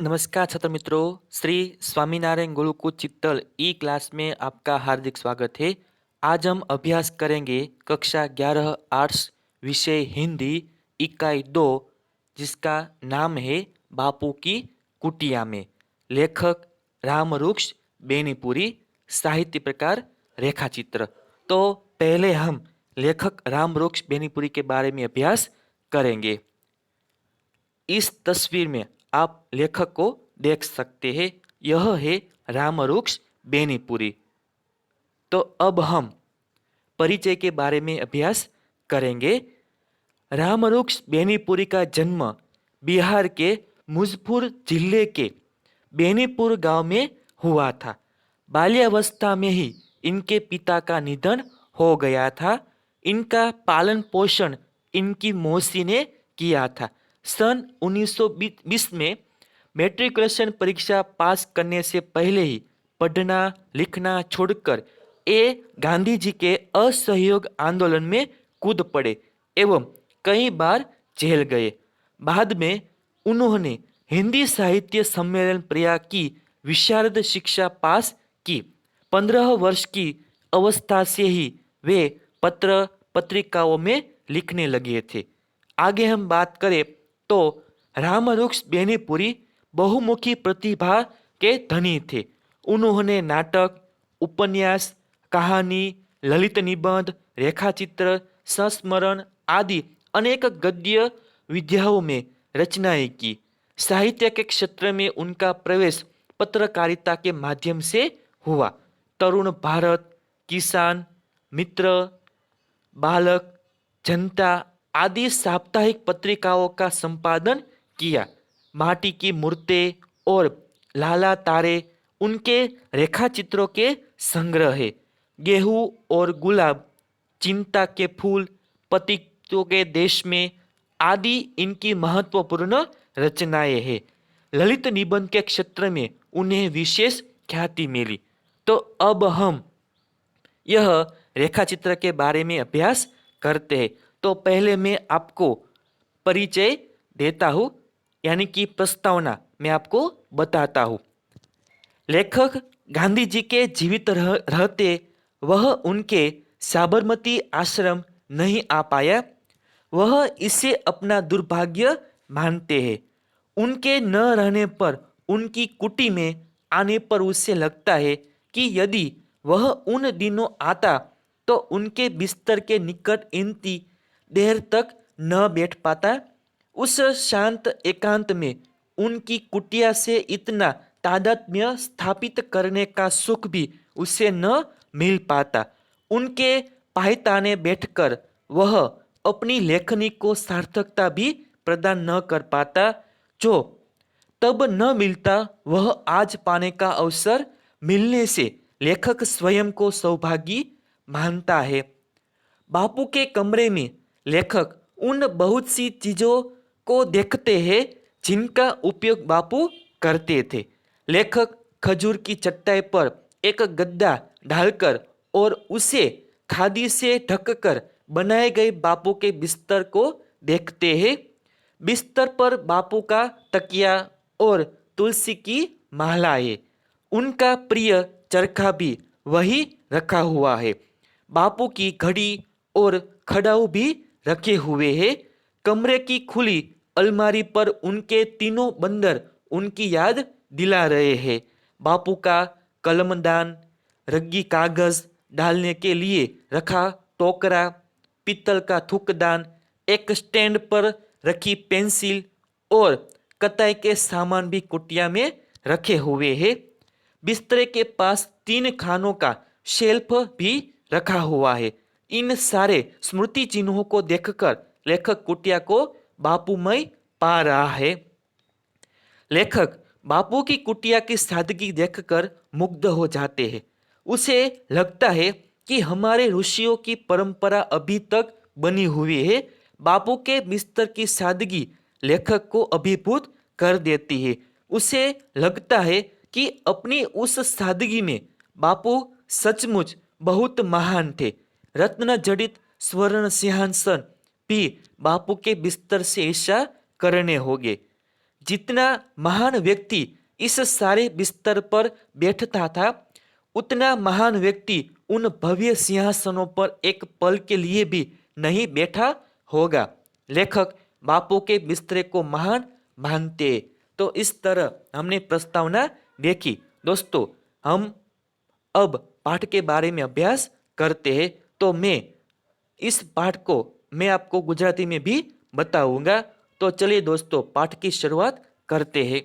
नमस्कार छात्र मित्रों, श्री स्वामीनारायण गुरुकुल चित्तल ई क्लास में आपका हार्दिक स्वागत है। आज हम अभ्यास करेंगे कक्षा 11 आर्ट्स विषय हिंदी इकाई 2, जिसका नाम है बापू की कुटिया में। लेखक रामवृक्ष बेनीपुरी, साहित्य प्रकार रेखाचित्र। तो पहले हम लेखक रामवृक्ष बेनीपुरी के बारे में अभ्यास करेंगे। इस तस्वीर में आप लेखक को देख सकते हैं, यह है रामवृक्ष बेनीपुरी। तो अब हम परिचय के बारे में अभ्यास करेंगे। रामवृक्ष बेनीपुरी का जन्म बिहार के मुजफ्फरपुर जिले के बेनीपुर गांव में हुआ था। बाल्यावस्था में ही इनके पिता का निधन हो गया था। इनका पालन पोषण इनकी मौसी ने किया था। सन 1920 में मैट्रिकुलेशन परीक्षा पास करने से पहले ही पढ़ना लिखना छोड़कर ये गांधी जी के असहयोग आंदोलन में कूद पड़े एवं कई बार जेल गए। बाद में उन्होंने हिंदी साहित्य सम्मेलन प्रयाग की विशारद शिक्षा पास की। 15 वर्ष की अवस्था से ही वे पत्र पत्रिकाओं में लिखने लगे थे। आगे हम बात करें तो रामवृक्ष बेनीपुरी बहुमुखी प्रतिभा के धनी थे। उन्होंने नाटक, उपन्यास, कहानी, ललित निबंध, रेखाचित्र, संस्मरण आदि अनेक गद्य विधाओं में रचनाएं की। साहित्य के क्षेत्र में उनका प्रवेश पत्रकारिता के माध्यम से हुआ। तरुण भारत, किसान मित्र, बालक, जनता आदि साप्ताहिक पत्रिकाओं का संपादन किया। माटी की मूर्तें और लाला तारे उनके रेखाचित्रों के संग्रह है। गेहूं और गुलाब, चिंता के फूल, पतितों के देश में आदि इनकी महत्वपूर्ण रचनाएं हैं। ललित निबंध के क्षेत्र में उन्हें विशेष ख्याति मिली। तो अब हम यह रेखाचित्र के बारे में अभ्यास करते हैं। तो पहले मैं आपको परिचय देता हूँ, यानी कि प्रस्तावना मैं आपको बताता हूँ। लेखक गांधी जी के जीवित रहते वह उनके साबरमती आश्रम नहीं आ पाया। वह इसे अपना दुर्भाग्य मानते हैं। उनके न रहने पर उनकी कुटी में आने पर उसे लगता है कि यदि वह उन दिनों आता तो उनके बिस्तर के निकट इतनी देर तक न बैठ पाता। उस शांत एकांत में उनकी कुटिया से इतना तादात्म्य स्थापित करने का सुख भी उसे न मिल पाता। उनके पायताने बैठकर वह अपनी लेखनी को सार्थकता भी प्रदान न कर पाता। जो तब न मिलता वह आज पाने का अवसर मिलने से लेखक स्वयं को सौभागी मानता है। बापू के कमरे में लेखक उन बहुत सी चीजों को देखते हैं जिनका उपयोग बापू करते थे। लेखक खजूर की चटाई पर एक गद्दा डालकर और उसे खादी से ढककर बनाए गए बापू के बिस्तर को देखते हैं। बिस्तर पर बापू का तकिया और तुलसी की माला है। उनका प्रिय चरखा भी वही रखा हुआ है। बापू की घड़ी और खड़ाऊ भी रखे हुए हैं। कमरे की खुली अलमारी पर उनके तीनों बंदर उनकी याद दिला रहे हैं। बापू का कलमदान, रग्गी कागज डालने के लिए रखा टोकरा, पीतल का थूकदान, एक स्टैंड पर रखी पेंसिल और कताई के सामान भी कुटिया में रखे हुए हैं। बिस्तरे के पास 3 खानों का शेल्फ भी रखा हुआ है। इन सारे स्मृति चिन्हों को देखकर लेखक कुटिया को बापूमय पा रहा है। लेखक बापू की कुटिया की सादगी देखकर मुग्ध हो जाते हैं। उसे लगता है कि हमारे ऋषियों की परंपरा अभी तक बनी हुई है। बापू के बिस्तर की सादगी लेखक को अभिभूत कर देती है। उसे लगता है कि अपनी उस सादगी में बापू सचमुच बहुत महान थे। रत्न जड़ित स्वर्ण सिंहासन भी बापू के बिस्तर से ऐसा करने होंगे। जितना महान व्यक्ति इस सारे बिस्तर पर बैठता था, उतना महान व्यक्ति उन भव्य सिंहासनों पर एक पल के लिए भी नहीं बैठा होगा। लेखक बापू के बिस्तरे को महान मानते। तो इस तरह हमने प्रस्तावना देखी। दोस्तों, हम अब पाठ के बारे में अभ्यास करते हैं। तो इस पाठ को मैं आपको गुजराती में भी बताऊंगा। तो चलिए दोस्तों, पाठ की शुरुआत करते हैं।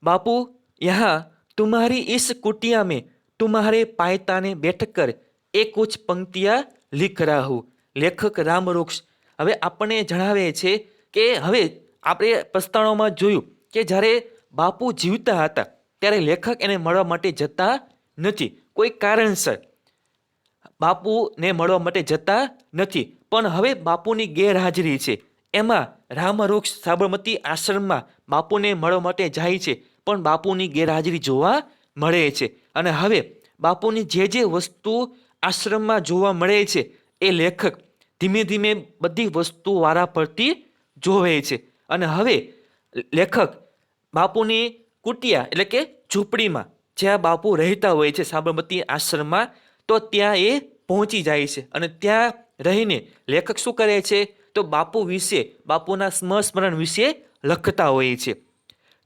बापू, यहाँ तुम्हारी इस कुटिया में तुम्हारे पायताने बैठकर एक कुछ पंक्तियां लिख रहा हूँ। लेखक रामवृક્ષ હવે આપણને જણાવે છે કે હવે આપણે પ્રસ્તાવનામાં જોયું કે જ્યારે બાપુ જીવતા હતા ત્યારે લેખક એને મળવા માટે જતા નથી, કોઈ કારણસર બાપુને મળવા માટે જતા નથી। પણ હવે બાપુની ગેરહાજરી છે, એમાં રામવૃક્ષ સાબરમતી આશ્રમમાં બાપુને મળવા માટે જાય છે, પણ બાપુની ગેરહાજરી જોવા મળે છે। અને હવે બાપુની જે વસ્તુ આશ્રમમાં જોવા મળે છે એ લેખક ધીમે ધીમે બધી વસ્તુ વારા ફરતી જોવે છે। અને હવે લેખક બાપુની કુટિયા એટલે કે ઝૂંપડીમાં જ્યાં બાપુ રહેતા હોય છે સાબરમતી આશ્રમમાં, તો ત્યાં એ પહોંચી જાય છે। અને ત્યાં રહીને લેખક શું કરે છે, તો બાપુ વિશે, બાપુના સ્મરણ વિશે લખતા હોય છે।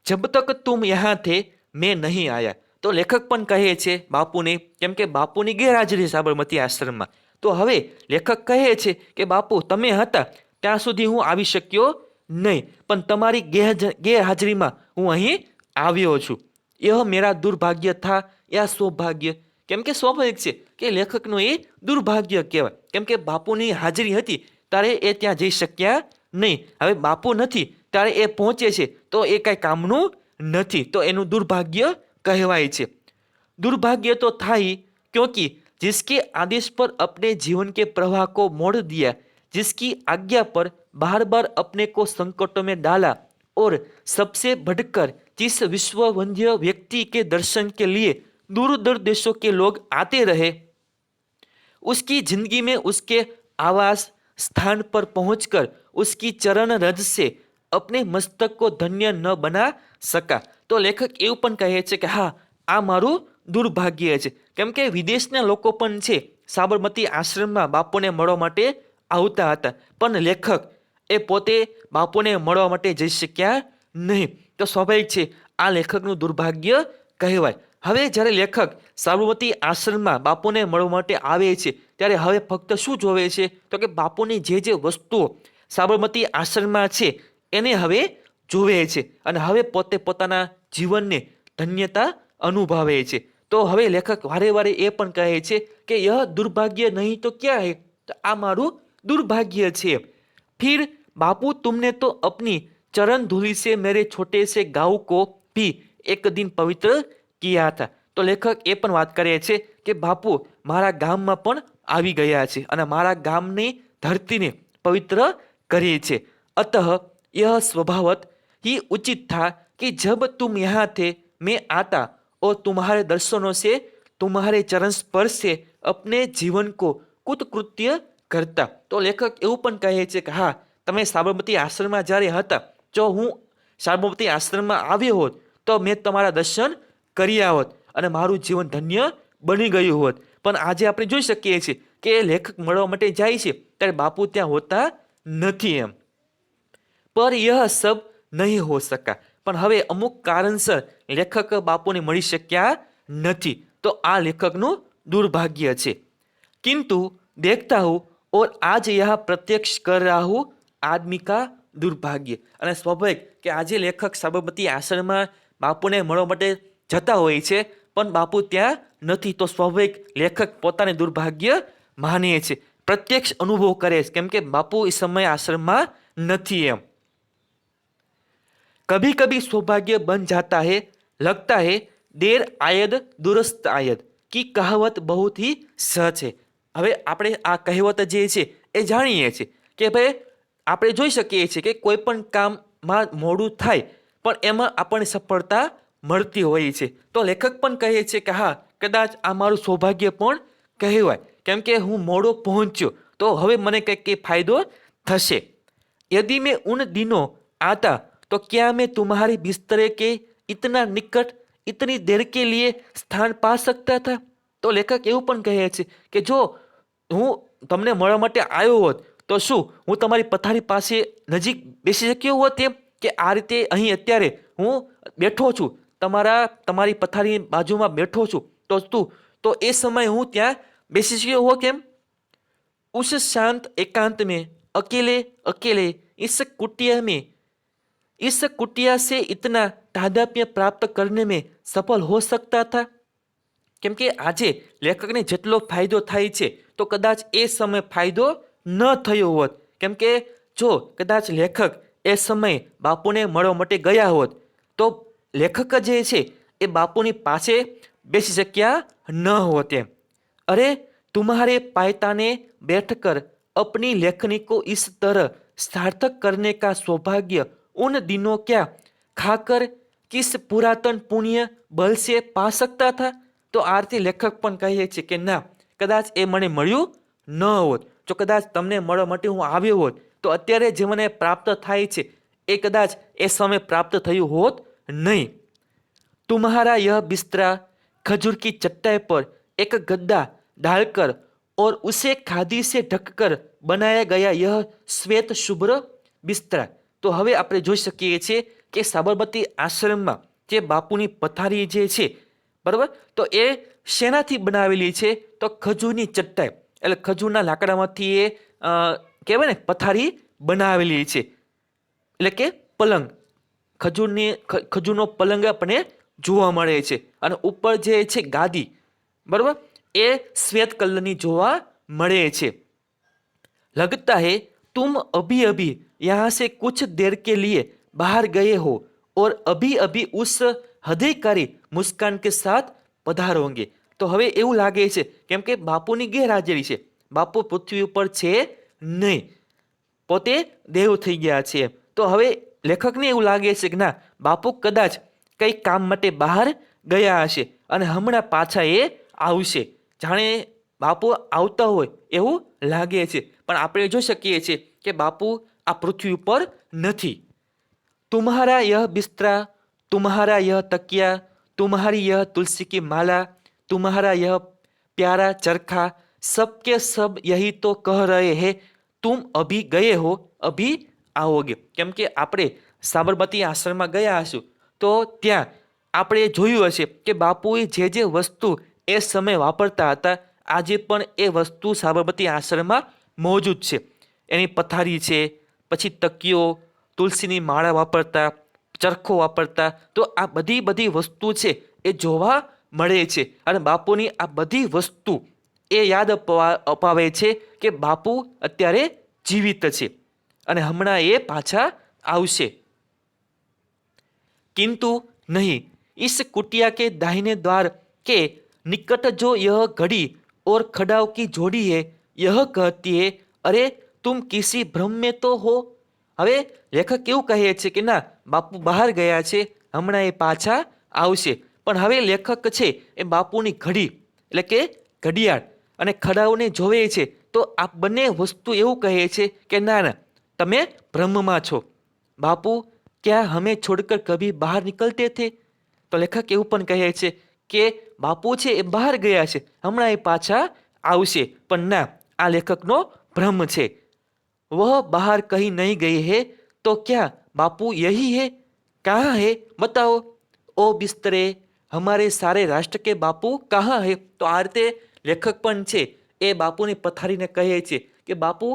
જબ તક તુમ યહાં થે મેં નહીં આયા। તો લેખક પણ કહે છે બાપુને, કેમ કે બાપુની ગેરહાજરી સાબરમતી આશ્રમમાં, તો હવે લેખક કહે છે કે બાપુ તમે હતા ત્યાં સુધી હું આવી શક્યો નહીં, પણ તમારી ગેરહાજરીમાં હું અહીં આવ્યો છું। यह मेरा दुर्भाग्य था या सौभाग्य। કેમ કે સ્વાભાવિક છે કે લેખકનું એ દુર્ભાગ્ય કહેવાય, કેમ કે બાપુની હાજરી હતી ત્યારે એ ત્યાં જઈ શક્યા નહીં। હવે બાપુ નથી ત્યારે એ પહોંચે છે તો એ કાંઈ કામનું નથી, તો એનું દુર્ભાગ્ય કહેવાય છે। दुर्भाग्य तो था ही, क्योंकि जिसके आदेश पर अपने जीवन के प्रवाह को मोड़ दिया, जिसकी आज्ञा पर बार बार अपने को संकटों में डाला, और सबसे बढ़कर जिस विश्ववंद्य व्यक्ति के दर्शन के लिए दूर दूर देशों के लोग आते रहे, उसकी जिंदगी में उसके आवास स्थान पर पहुंचकर उसकी चरण रज से अपने मस्तक को धन्य न बना सका। तो लेखक એવું પણ કહે છે કે હા, આ મારું દુર્ભાગ્ય છે, કેમ કે વિદેશના લોકો પણ છે સાબરમતી આશ્રમમાં બાપુને મળવા માટે આવતા હતા, પણ લેખક એ પોતે બાપુને મળવા માટે જઈ શક્યા નહીં। તો સ્વાભાવિક છે આ લેખકનું દુર્ભાગ્ય કહેવાય। હવે જ્યારે લેખક સાબરમતી આશ્રમમાં બાપુને મળવા માટે આવે છે ત્યારે હવે ફક્ત શું જોવે છે, તો કે બાપુની જે વસ્તુઓ સાબરમતી આશ્રમમાં છે એને હવે જોવે છે, અને હવે પોતે પોતાના જીવનને ધન્યતા અનુભવે છે। તો હવે લેખક વારે વારે એ પણ કહે છે કે यह दुर्भाग्य नहीं तो क्या है, તો આ મારું દુર્ભાગ્ય છે। फिर बापू तुमने तो अपनी चरण धूलि से मेरे छोटे से गांव को भी एक दिन पवित्र किया था। तो लेखक એ પણ વાત કરે છે કે બાપુ મારા ગામમાં પણ આવી ગયા છે અને મારા ગામની ધરતીને પવિત્ર કરી છે। अतः यह स्वभावत ही उचित था कि जब तुम यहाँ थे मैं आता और तुम्हारे दर्शनों से, तुम्हारे चरण स्पर्श से अपने जीवन को कृतकृत्य करता। तो लेखक એવું પણ કહે છે કે હા, તમે સાબરમતી આશ્રમમાં જ્યારે હતા, જો હું સાબરમતી આશ્રમમાં આવ્યો હોત તો મેં તમારા દર્શન કર્યા હોત અને મારું જીવન ધન્ય બની ગયું હોત। પણ આજે આપણે જોઈ શકીએ છીએ કે લેખક મળવા માટે જાય છે ત્યારે બાપુ ત્યાં હોતા નથી એમ। पर यह सब नहीं हो सका। પણ હવે અમુક કારણસર લેખક બાપુને મળી શક્યા નથી, તો આ લેખકનું દુર્ભાગ્ય છે। किंतु देखता हूँ और आज यह प्रत्यक्ष कर रहा हूँ आदमी का दुर्भाग्य। અને સ્વાભાવિક કે આજે લેખક સાબરમતી આશ્રમમાં બાપુને મળવા માટે જતા હોય છે પણ બાપુ ત્યાં નથી, તો સ્વાભાવિક લેખક પોતાને દુર્ભાગ્ય માને છે, પ્રત્યક્ષ અનુભવ કરે છે, કેમ કે બાપુ એ સમય આશ્રમમાં નથી એમ। कभी कभी सौभाग्य बन जाता है, लगता है देर आयद दुरस्त आयद की कहावत बहुत ही सच है। હવે આપણે આ કહેવત જે છે એ જાણીએ છીએ કે ભાઈ આપણે જોઈ શકીએ છીએ કે કોઈ પણ કામમાં મોડું થાય પણ એમાં આપણને સફળતા મળતી હોય છે। તો લેખક પણ કહે છે કે હા, કદાચ આ મારું સૌભાગ્ય પણ કહેવાય, કેમ કે હું મોડો પહોંચ્યો તો હવે મને કંઈક ફાયદો થશે। यदि मैं उन दिनों आता तो क्या मैं तुम्हारे बिस्तरे के इतना निकट इतनी देर के लिए स्थान पा सकता था? तो લેખક એવું પણ કહે છે કે જો હું તમને મળવા માટે આવ્યો હોત તો શું હું તમારી પથારી પાસે નજીક બેસી શક્યો હોત એમ? કે આ રીતે અહીં અત્યારે હું બેઠો છું, તમારી પથારી બાજુમાં બેઠો છું, તો એ સમયે હું ત્યાં બેસી શક્યો હો કેમ? उस शांत एकांत में अकेले अकेले इस कुटिया से इतना तादात्म्य प्राप्त करने में सफल हो सकता था? केम के आजे लेखकने जेटलो फायदो थाय छे तो कदाच ए समय फायदो न थयो होत। केम के जो कदाच लेखक ए समय बापूने मळवा माटे गया होत तो लेखक जे छे ए बापूनी पासे बेसी शक्या न होत एम। अरे तुम्हारे पायताने बैठकर अपनी लेखनी को इस तरह सार्थक करने का सौभाग्य उन दिनों क्या खाकर किस पुरातन पुण्य बल से पा सकता था? तो आरती लेखक पण कहे छे के ना, कदाच ए मने मळ्युं न होत, जो कदाच तमने मळवा माटे हुं आव्यो होत तो अत्यारे जे मने प्राप्त थाय छे ए कदाच ए समय प्राप्त थयुं होत नहीं। तुम्हारा यह बिस्तरा खजूर की चट्टाई पर एक गद्दा डालकर और उसे खादी से ढककर बनाया गया यह श्वेत शुभ्र बिस्तरा। तो हवे आपणे जोई शकीए छीए के साबरमती आश्रममां जे बापूनी पथारी जे छे बराबर, तो ए शेनाथी बनावेली छे? तो खजूरनी चट्टाई એટલે ખજૂરના લાકડામાંથી એ કહેવાય ને પથારી બનાવેલી છે, એટલે કે પલંગ, ખજૂરનો પલંગ આપણને જોવા મળે છે અને ઉપર જે છે ગાદી બરાબર એ શ્વેત કલરની જોવા મળે છે। लगता है तुम अभी अभी यहाँ से कुछ देर के लिए बाहर गए हो और अभी अभी उस हृदयकारी मुस्कान के साथ पधारोगे। तो हवे એવું લાગે છે કેમ કે બાપુની ગેરહાજરી છે, બાપુ પૃથ્વી ઉપર છે નહીં, પોતે દેવ થઈ ગયા છે। તો હવે લેખકને એવું લાગે છે કે ના, બાપુ કદાચ કંઈ કામ માટે બહાર ગયા હશે અને હમણાં પાછા એ આવશે, જાણે બાપુ આવતા હોય એવું લાગે છે। પણ આપણે જોઈ શકીએ છીએ કે બાપુ આ પૃથ્વી ઉપર નથી। तुम्हारा यह बिस्तरा, तुम्हारा यह तकिया, तुम्हारी यह तुलसी की माला, तुम्हारा यह प्यारा चरखा, सबके सब यही तो कह रहे हैं तुम अभी गए हो अभी आओगे। केम के આપણે સાબરમતી આશ્રમમાં ગયા હશું તો ત્યાં આપણે જોયું હશે કે બાપુએ જે વસ્તુ એ સમય વાપરતા હતા આજે પણ એ વસ્તુ સાબરમતી આશ્રમમાં મોજૂદ છે। એની પથારી છે, પછી તકિયો, તુલસીની માળા વાપરતા, ચરખો વાપરતા, તો આ બધી વસ્તુ છે એ જોવા મળે છે અને બાપુની આ બધી વસ્તુ એ યાદ અપાવે છે કે બાપુ અત્યારે જીવિત છે અને હમણાં એ પાછા આવશે। किंतु नहीं, इस कुटिया के दाहिने द्वार के निकट जो यह घड़ी और खड़ाओं की जोड़ी है यह कहती है अरे तुम किसी भ्रम में तो हो। હવે લેખક કેવું કહે છે કે ના, બાપુ બહાર ગયા છે, હમણાં એ પાછા આવશે, પણ હવે લેખક છે એ બાપુની ઘડી એટલે કે ઘડિયાળ અને ખડાઓને જોવે છે તો આ બંને વસ્તુ એવું કહે છે કે ના ના, તમે ભ્રમમાં છો। બાપુ क्या हमें छोड़कर कभी बाहर निकलते थे? तो लेखक એવું પણ કહે છે કે બાપુ છે એ બહાર ગયા છે, હમણાં એ પાછા આવશે, પણ ના, આ લેખકનો ભ્રમ છે। वह बाहर कहीं नहीं गई है तो क्या बापू यही है? कहाँ है बताओ? ओ बिस्तरे, हमारे सारे राष्ट्र के बापू कहाँ है? तो આ રીતે લેખક પણ છે એ બાપુની પથારીને કહે છે કે બાપુ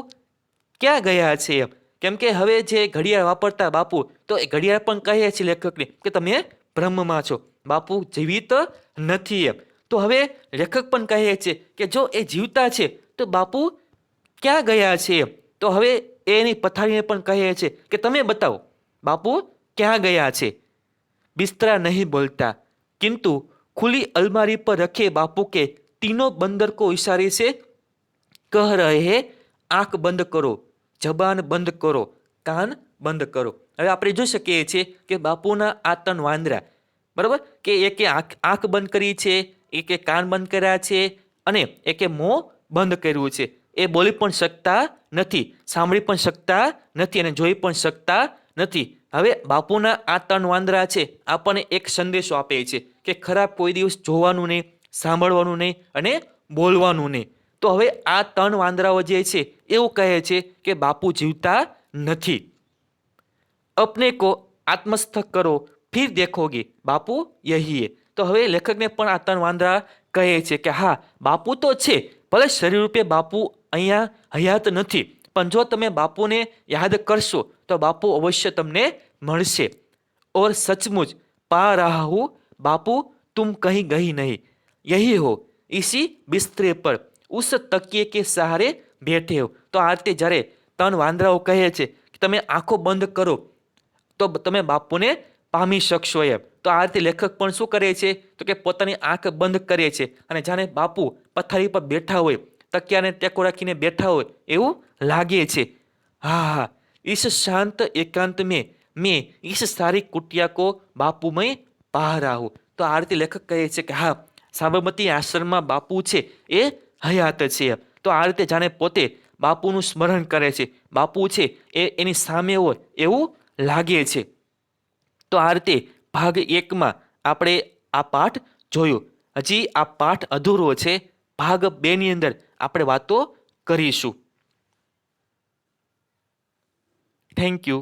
ક્યાં ગયા છે એમ। કેમ કે હવે જે ઘડિયાળ વાપરતા બાપુ તો એ ઘડિયાળ પણ કહે છે લેખકને કે તમે ભ્રમમાં છો, બાપુ જીવિત નથી એમ। તો હવે લેખક પણ કહે છે કે જો એ જીવતા છે તો બાપુ ક્યાં ગયા છે એમ। તો હવે એની પથારીને પણ કહે છે કે તમે બતાવો બાપુ ક્યાં ગયા છે। बिस्तरा नहीं बोलता किंतु खुली अलमारी पर रखे बापू के तीनों बंदर को इशारे से कह रहे हैं आंख बंद करो, जबान બંધ કરો, કાન બંધ કરો। હવે આપણે જોઈ શકીએ છીએ કે બાપુના આ ત્રણ વાંદરા બરાબર કે એકે આંખ બંધ કરી છે, એકે કાન બંધ કર્યા છે અને એકે મોં બંધ કર્યું છે। એ બોલી પણ શકતા નથી, સાંભળી પણ શકતા નથી અને જોઈ પણ શકતા નથી, હવે બાપુના આ 3 વાંદરા છે આપણને એક સંદેશો આપે છે કે ખરાબ કોઈ દિવસ જોવાનું નહીં, સાંભળવાનું નહીં અને બોલવાનું નહીં. તો હવે આ 3 વાંદરાઓ જે છે એવું કહે છે કે બાપુ જીવતા નથી. अपने को आत्मस्थ करो फिर देखोगे बापू यही है. તો હવે લેખકને પણ આ 3 વાંદરા કહે છે કે હા, બાપુ તો છે, ભલે શરીર રૂપે બાપુ અહીંયા હયાત નથી, પણ જો તમે બાપુને યાદ કરશો તો બાપુ અવશ્ય તમને મળશે. और सचमुच पा रहा हूँ बापू तुम कहीं गई नहीं, यही हो इसी बिस्तरे पर उस तकिए के सहारे बैठे हो. તો આ રીતે જ્યારે 3 વાંદરાઓ કહે છે કે તમે આંખો બંધ કરો તો તમે બાપુને પામી શકશો એમ. તો આ રીતે લેખક પણ શું કરે છે તો કે પોતાની આંખ બંધ કરે છે અને જાણે બાપુ પથારી પર બેઠા હોય, તકિયાને ટેકો રાખીને બેઠા હોય એવું લાગે છે. હા હા, इस शांत एकांत में मैं इस सारी कुटिया को बापूमय पा रहा हूँ. તો આ રીતે લેખક કહે છે કે હા, સાબરમતી આશ્રમમાં બાપુ છે એ હયાત છે. તો આ રીતે જાણે પોતે બાપુનું સ્મરણ કરે છે, બાપુ છે એ એની સામે હોય એવું લાગે છે. તો આ રીતે ભાગ 1માં આપણે આ પાઠ જોયું. હજી આ પાઠ અધૂરો છે. ભાગ 2ની અંદર આપણે વાતો કરીશું. Thank you.